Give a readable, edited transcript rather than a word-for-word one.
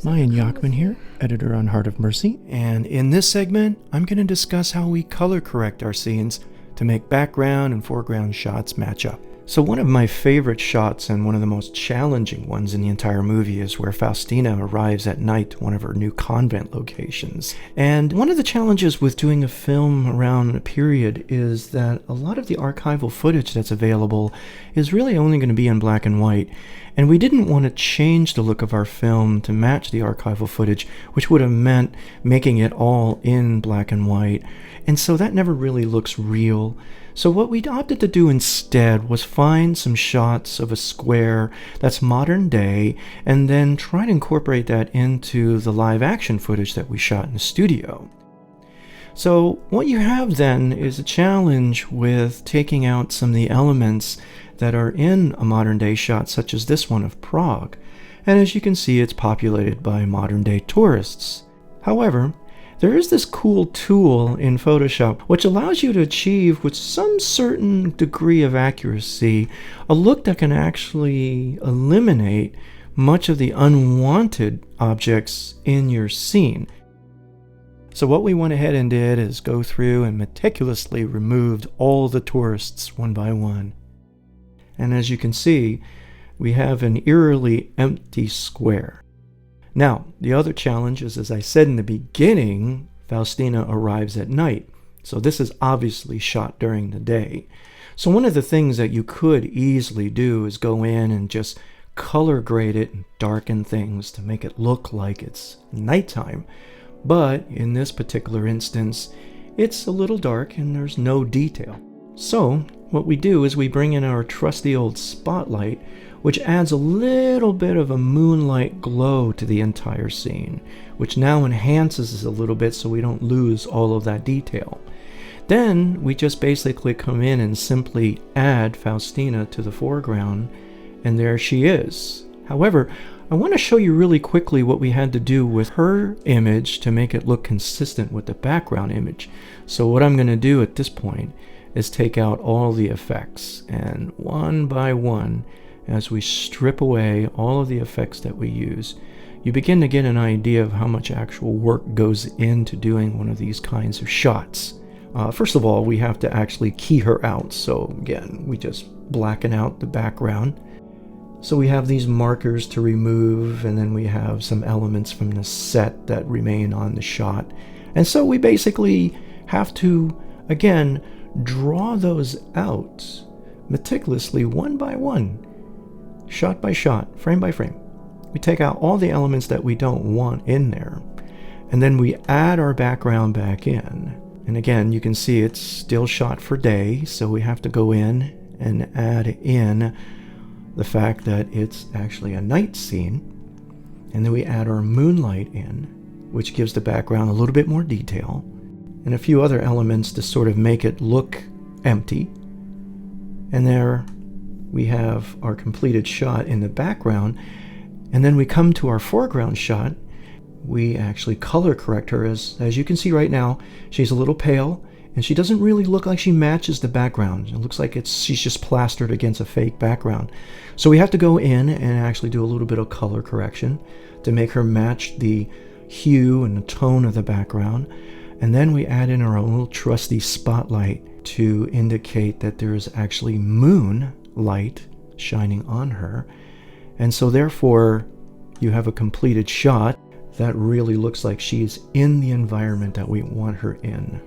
Mayan Yachman here, editor on Heart of Mercy, and in this segment, I'm going to discuss how we color correct our scenes to make background and foreground shots match up. So one of my favorite shots and one of the most challenging ones in the entire movie is where Faustina arrives at night to one of her new convent locations. And one of the challenges with doing a film around a period is that a lot of the archival footage that's available is really only going to be in black and white. And we didn't want to change the look of our film to match the archival footage, which would have meant making it all in black and white. And so that never really looks real. So what we opted to do instead was find some shots of a square that's modern day and then try to incorporate that into the live action footage that we shot in the studio. So what you have then is a challenge with taking out some of the elements that are in a modern day shot such as this one of Prague. And as you can see, it's populated by modern day tourists. However, there is this cool tool in Photoshop which allows you to achieve, with some certain degree of accuracy, a look that can actually eliminate much of the unwanted objects in your scene. So what we went ahead and did is go through and meticulously removed all the tourists one by one. And as you can see, we have an eerily empty square. Now, the other challenge is, as I said in the beginning, Faustina arrives at night. So this is obviously shot during the day. So one of the things that you could easily do is go in and just color grade it and darken things to make it look like it's nighttime. But in this particular instance, it's a little dark and there's no detail. So what we do is we bring in our trusty old spotlight, which adds a little bit of a moonlight glow to the entire scene, which now enhances us a little bit so we don't lose all of that detail. Then we just basically come in and simply add Faustina to the foreground, and there she is. However, I want to show you really quickly what we had to do with her image to make it look consistent with the background image. So what I'm going to do at this point is take out all the effects, and one by one, as we strip away all of the effects that we use, you begin to get an idea of how much actual work goes into doing one of these kinds of shots. First of all, we have to actually key her out. So again, we just blacken out the background. So we have these markers to remove, and then we have some elements from the set that remain on the shot. And so we basically have to, again, draw those out meticulously one by one. Shot by shot, frame by frame. We take out all the elements that we don't want in there, and then we add our background back in. And again, you can see it's still shot for day, so we have to go in and add in the fact that it's actually a night scene. And then we add our moonlight in, which gives the background a little bit more detail, and a few other elements to sort of make it look empty. And there we have our completed shot in the background. And then we come to our foreground shot. We actually color correct her. As you can see right now, she's a little pale, and she doesn't really look like she matches the background. It looks like she's just plastered against a fake background. So we have to go in and actually do a little bit of color correction to make her match the hue and the tone of the background. And then we add in our own little trusty spotlight to indicate that there is actually moonlight shining on her. And so therefore, you have a completed shot that really looks like she's in the environment that we want her in.